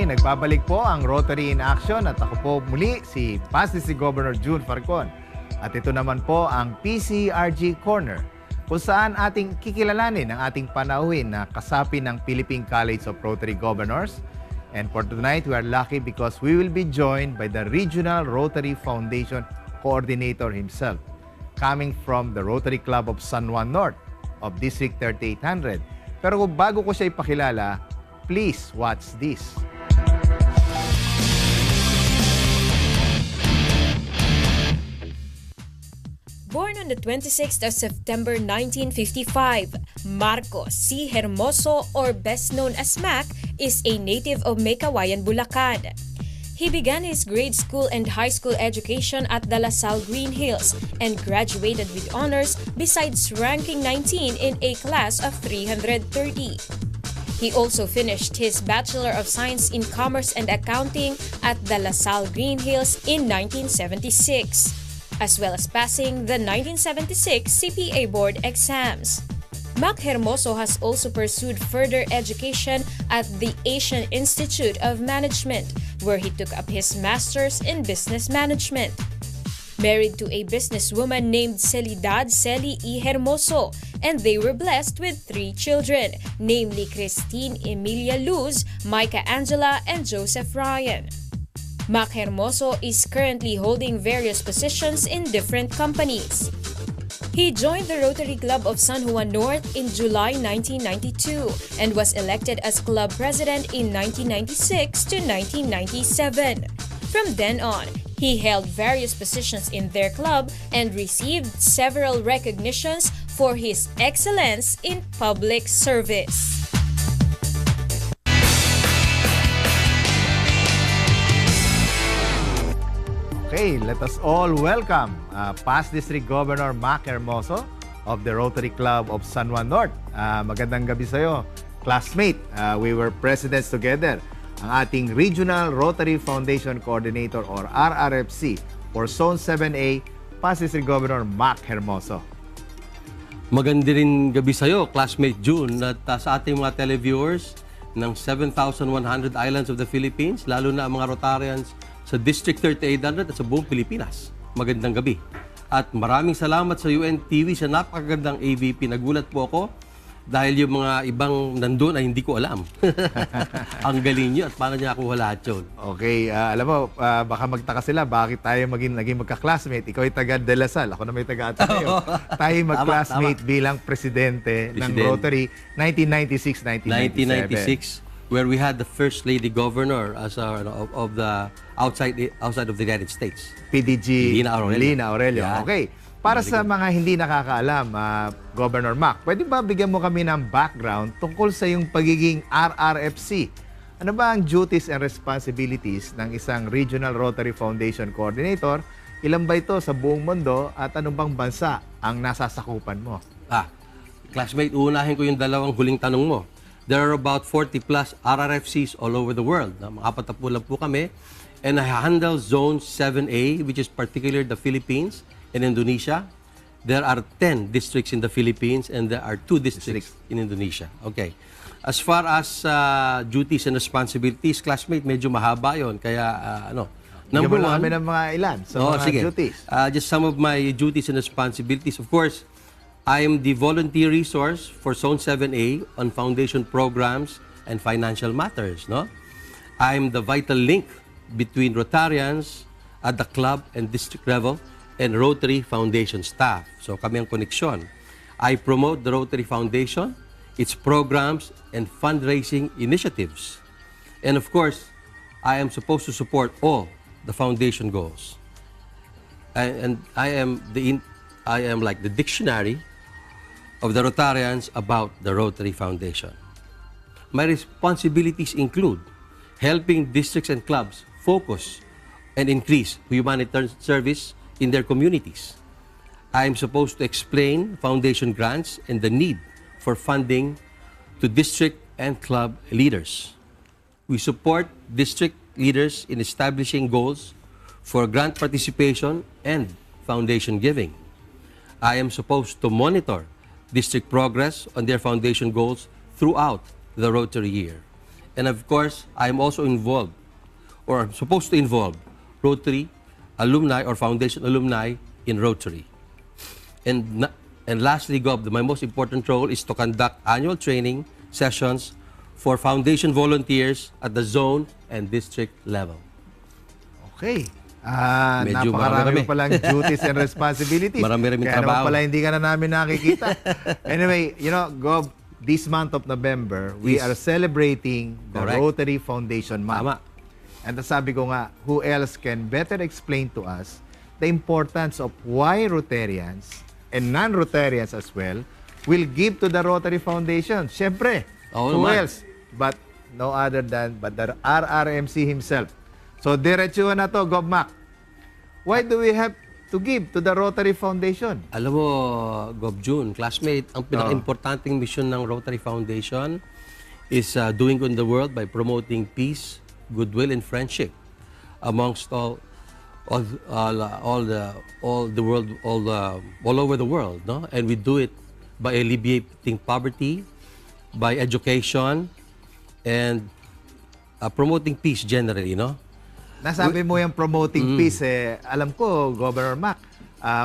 Okay, nagbabalik po ang Rotary in Action at ako po muli si Past District Governor June Farcon. At ito naman po ang PCRG Corner kung saan ating kikilalanin ang ating panauhin na kasapi ng Philippine College of Rotary Governors. And for tonight, we are lucky because we will be joined by the Regional Rotary Foundation Coordinator himself, coming from the Rotary Club of San Juan North of District 3800. Pero bago ko siya ipakilala, please watch this. Born on the 26th of September 1955, Marcos C. Hermoso, or best known as Mac, is a native of Meycauayan, Bulacan. He began his grade school and high school education at the La Salle Green Hills and graduated with honors besides ranking 19 in a class of 330. He also finished his Bachelor of Science in Commerce and Accounting at the La Salle Green Hills in 1976, as well as passing the 1976 CPA Board exams. Mac Hermoso has also pursued further education at the Asian Institute of Management, where he took up his Master's in Business Management. Married to a businesswoman named Celidad Celi E. Hermoso, and they were blessed with 3 children, namely Christine Emilia Luz, Micah Angela, and Joseph Ryan. Mac Hermoso is currently holding various positions in different companies. He joined the Rotary Club of San Juan North in July 1992 and was elected as club president in 1996 to 1997. From then on, he held various positions in their club and received several recognitions for his excellence in public service. Okay, let us all welcome Past District Governor Mac Hermoso of the Rotary Club of San Juan North. Magandang gabi sa iyo, classmate. We were presidents together. Ang ating Regional Rotary Foundation Coordinator or RRFC for Zone 7A, Past District Governor Mac Hermoso. Maganda rin gabi sa iyo, classmate June, at sa ating mga televiewers ng 7,100 islands of the Philippines, lalo na ang mga Rotarians sa District 3800 at sa buong Pilipinas. Magandang gabi. At maraming salamat sa UNTV sa napakagandang AVP. Nagulat po ako dahil yung mga ibang nandun ay hindi ko alam. Ang galing nyo at paano niya ako lahat yun. Okay, alam mo, baka magtaka sila, bakit tayo naging magka-classmate? Ikaw ay taga De La Salle, ako na may taga-Ateneo. Tayo mag-classmate bilang presidente ng Rotary 1996-1997. 1996, where we had the First Lady Governor as of the outside of the United States. PDG Lina Aurelio. Yeah. Okay. Para sa mga hindi nakakaalam, Governor Mac, pwede ba bigyan mo kami ng background tungkol sa yung pagiging RRFC? Ano ba ang duties and responsibilities ng isang Regional Rotary Foundation Coordinator? Ilan ba ito sa buong mundo at anong bang bansa ang nasasakupan mo? Classmate, uunahin ko yung dalawang huling tanong mo. There are about 40 plus RRFCs all over the world. Mga 40 lang po kami. And I handle Zone 7A, which is particularly the Philippines and Indonesia. There are 10 districts in the Philippines and there are 2 districts in Indonesia. Okay. As far as duties and responsibilities, classmate, medyo mahaba yon. Kaya, number one, ng mga ilan sa mga duties. Just some of my duties and responsibilities. Of course, I am the volunteer resource for Zone 7A on foundation programs and financial matters. No, I am the vital link between Rotarians at the club and district level and Rotary Foundation staff. So kami ang koneksyon. I promote the Rotary Foundation, its programs and fundraising initiatives. And of course, I am supposed to support all the foundation goals. And I am like the dictionary of the Rotarians about the Rotary Foundation. My responsibilities include helping districts and clubs focus and increase humanitarian service in their communities. I am supposed to explain foundation grants and the need for funding to district and club leaders. We support district leaders in establishing goals for grant participation and foundation giving. I am supposed to monitor district progress on their foundation goals throughout the Rotary year. And of course, I'm also involved, or I'm supposed to involve, Rotary alumni or foundation alumni in Rotary. And lastly, Gob, my most important role is to conduct annual training sessions for foundation volunteers at the zone and district level. Okay. Medyo Napakarami marami-rami. palang duties and responsibilities. Marami-raming Kaya naman trabaho. pala hindi ka na namin nakikita. Anyway, Gob, this month of November, we Yes. are celebrating the Correct. Rotary Foundation Month. Tama. And sabi ko nga, who else can better explain to us the importance of why Rotarians and non-Rotarians as well will give to the Rotary Foundation? Siyempre, Oo who naman. else? But no other than but the RRMC himself. So, diretsuhan na to, Gob Mac. Why do we have to give to the Rotary Foundation? Alam mo, Gob June, classmate, ang pinaka-importanting mission ng Rotary Foundation is doing good in the world by promoting peace, goodwill, and friendship amongst all over the world, no? And we do it by alleviating poverty, by education, and promoting peace generally, no? Nasabi mo yung promoting peace, alam ko, Governor Mac,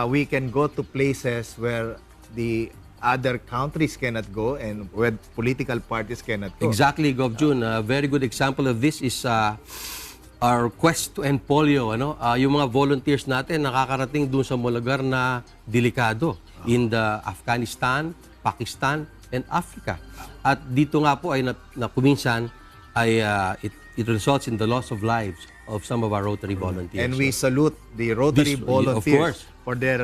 we can go to places where the other countries cannot go and where political parties cannot go. Exactly, Gov. June. A very good example of this is our quest to end polio. Yung mga volunteers natin nakakarating dun sa mga lugar na delikado in the Afghanistan, Pakistan, and Africa. At dito nga po ay kuminsan ay it results in the loss of lives of some of our Rotary volunteers. And we salute the Rotary Of volunteers course. for their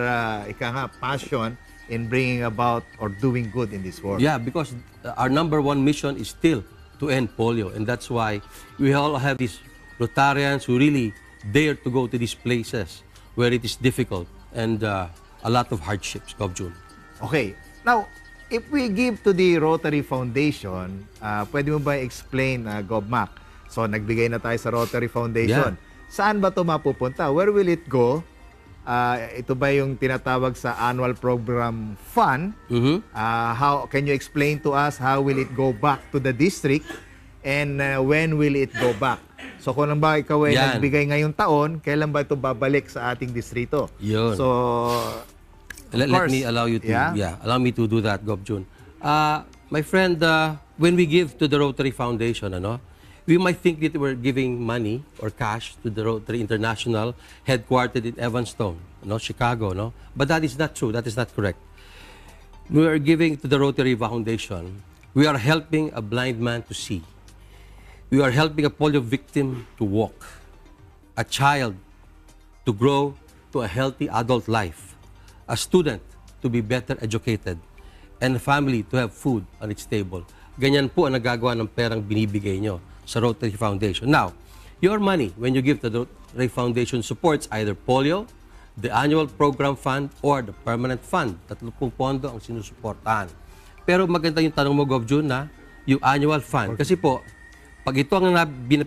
passion in bringing about or doing good in this world. Yeah, because our number one mission is still to end polio. And that's why we all have these Rotarians who really dare to go to these places where it is difficult and a lot of hardships, Gov. June. Okay. Now, if we give to the Rotary Foundation, pwede mo ba explain, Gob Mac? So, nagbigay na tayo sa Rotary Foundation. Saan ba ito mapupunta? Where will it go? Ito ba yung tinatawag sa annual program fund? How can you explain to us how will it go back to the district and when will it go back? So kung ba ikaw ay Yan. nagbigay ngayong taon, kailan ba ito babalik sa ating distrito? Yun. So Let course. me allow you to, Yeah? allow me to do that, Gov. June. My friend, when we give to the Rotary Foundation, we might think that we're giving money or cash to the Rotary International headquartered in Evanston, Chicago, But that is not true. That is not correct. We are giving to the Rotary Foundation. We are helping a blind man to see. We are helping a polio victim to walk, a child to grow to a healthy adult life, a student to be better educated, and a family to have food on its table. Ganyan po ang nagagawa ng perang binibigay nyo sa Rotary Foundation. Now, your money, when you give to the Rotary Foundation, supports either polio, the annual program fund, or the permanent fund. Tatlo pong pondo ang sinusuportahan. Pero maganda yung tanong mo, Gov. June, na yung annual fund. Kasi po, pag ito ang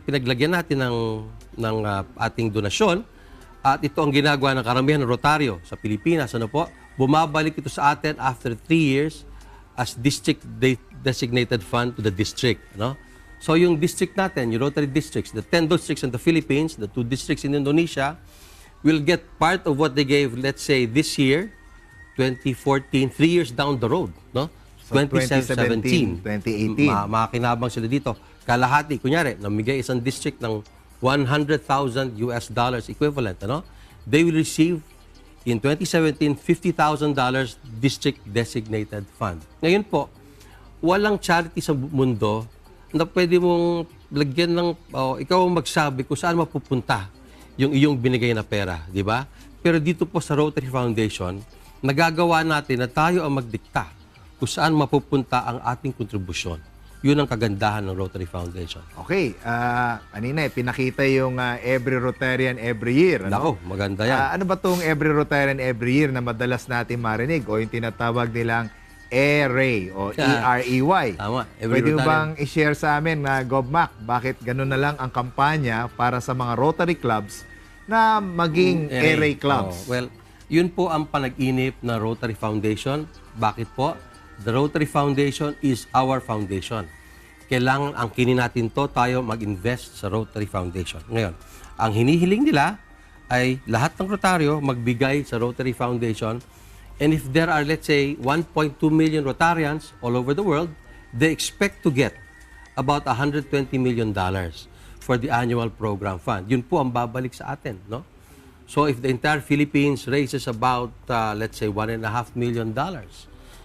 pinaglagyan natin ng ating donasyon, at ito ang ginagawa ng karamihan ng Rotaryo sa Pilipinas, bumabalik ito sa atin after 3 years as district designated fund to the district. So yung district natin, yung Rotary districts, the 10 districts in the Philippines, the 2 districts in Indonesia, will get part of what they gave, let's say, this year, 2014, 3 years down the road, So, 2017, 2018. Makakinabang sila dito. Kalahati, kunyari, namigay isang district ng $100,000 equivalent, They will receive in 2017 $50,000 district designated fund. Ngayon po, walang charity sa mundo na pwede mong lagyan ng ikaw ang magsabi kung saan mapupunta yung iyong binigay na pera, di ba? Pero dito po sa Rotary Foundation, nagagawa natin na tayo ang magdikta kung saan mapupunta ang ating kontribusyon. Yun ang kagandahan ng Rotary Foundation. Okay, kanina pinakita yung every Rotarian every year. Nako, maganda yan. Ano ba tong every Rotarian every year na madalas natin marinig o yung tinatawag nilang E-Ray o E-R-E-Y? Tama, every Pwede mo Rotarian. bang i-share sa amin na Gobmac, bakit ganun na lang ang kampanya para sa mga Rotary clubs na maging E-Ray clubs? Well, yun po ang panag-inip na Rotary Foundation. Bakit po? The Rotary Foundation is our foundation. kailangan angkinin natin to, tayo mag-invest sa Rotary Foundation. Ngayon, ang hinihiling nila ay lahat ng Rotaryo magbigay sa Rotary Foundation. And if there are, let's say, 1.2 million Rotarians all over the world, they expect to get about $120 million for the annual program fund. Yun po ang babalik sa atin, no? So if the entire Philippines raises about, let's say, $1.5 million,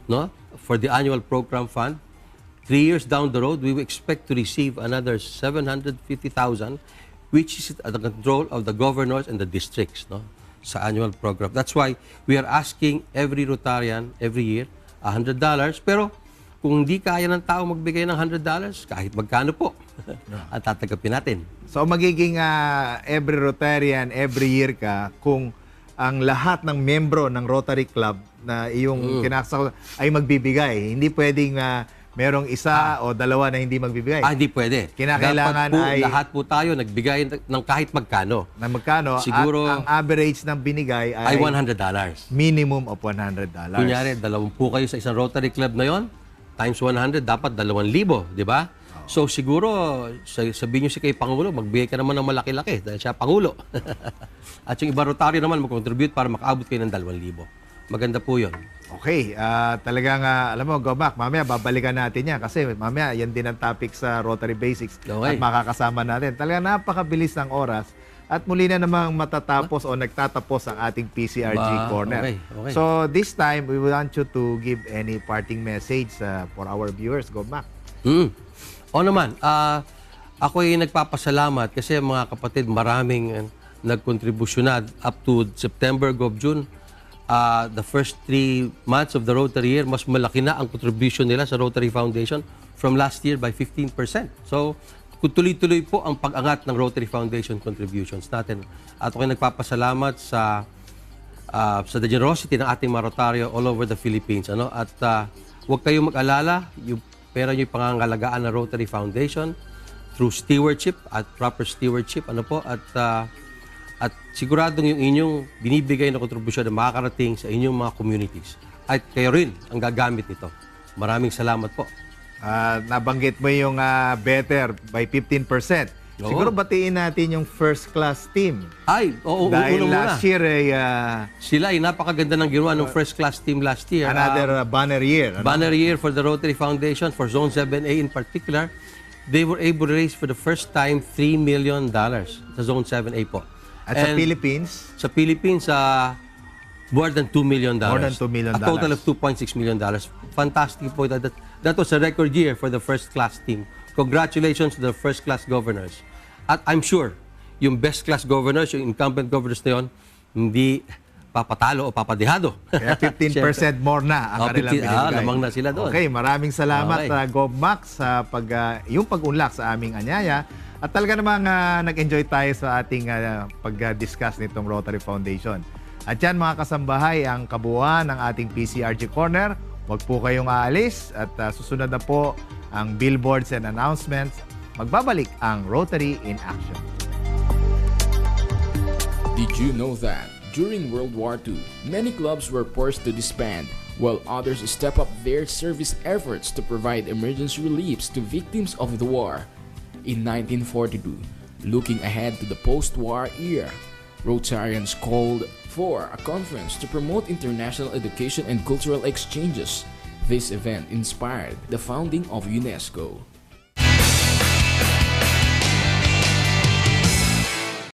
no, for the annual program fund, 3 years down the road, we will expect to receive another 750,000, which is at the control of the governors and the districts, no, sa annual program. That's why we are asking every Rotarian every year $100. Pero kung hindi kaya ng tao magbigay ng $100, kahit magkano po, at tatanggapin natin. So magiging every Rotarian, every year ka kung ang lahat ng membro ng Rotary Club na iyong kinakasal ay magbibigay. Hindi pwedeng merong isa o dalawa na hindi magbibigay. Hindi pwede. Kinakailangan dapat po, ay lahat po tayo nagbigay ng kahit magkano. na magkano Siguro, at ang average ng binigay Ay ay $100. minimum of $100. Kunyari, 20 kayo sa isang Rotary Club na yon, times 100, dapat 2,000, di ba? So siguro, sabihin nyo si kay Pangulo, magbigay ka naman ng malaki-laki dahil siya Pangulo. At yung iba Rotaryo naman, mag-contribute para makaabot kayo ng 2,000. Maganda po yun. Okay, talagang alam mo, Gomac, mamaya babalikan natin yan kasi mamaya yan din ang topic sa Rotary Basics Okay. at makakasama natin. Talagang napakabilis ng oras at muli na namang matatapos o nagtatapos ang ating PCRG Corner. Okay. So this time, we want you to give any parting message for our viewers, Gomac. O naman, ako'y nagpapasalamat kasi mga kapatid, maraming nagkontribusyon na up to September, June. The first 3 months of the Rotary year, mas malaki na ang contribution nila sa Rotary Foundation from last year by 15%. So, tuloy-tuloy po ang pag-angat ng Rotary Foundation contributions natin. At ako'y nagpapasalamat sa the generosity ng ating mga Rotaryo all over the Philippines. Ano? At huwag kayong mag-alala, yung pera nyo yung pangangalagaan ng Rotary Foundation through stewardship at proper stewardship. Ano po? At siguradong yung inyong binibigay na kontribusyon na makakarating sa inyong mga communities. At kayo rin ang gagamit nito. Maraming salamat po. Nabanggit mo yung better by 15%. Siguro batiin natin yung first class team. Oo, Dahil una last year ay sila ay napakaganda ng ginawa ng first class team last year. another banner year. Ano? Banner year for the Rotary Foundation, for Zone 7A in particular. They were able to raise for the first time $3 million sa Zone 7A po. At sa Philippines? Sa Philippines, more than $2 million. More than $2 million. A total of $2.6 million. Fantastic po. That was a record year for the first-class team. Congratulations to the first-class governors. At I'm sure, yung best-class governors, yung incumbent governors na yun, hindi papatalo o papadihado. Kaya 15% more na ang kanilang binibigay. Lamang na sila doon. Okay, maraming salamat Okay. Gobmac sa yung pag-unlak sa aming anyaya. At talaga namang nag-enjoy tayo sa ating pag-discuss nitong Rotary Foundation. At yan mga kasambahay, ang kabuuan ng ating PCRG Corner. Huwag po kayong aalis at susunod na po ang billboards and announcements. Magbabalik ang Rotary in Action. Did you know that during World War II, many clubs were forced to disband, while others step up their service efforts to provide emergency reliefs to victims of the war? In 1942, looking ahead to the post-war era, Rotarians called for a conference to promote international education and cultural exchanges. This event inspired the founding of UNESCO.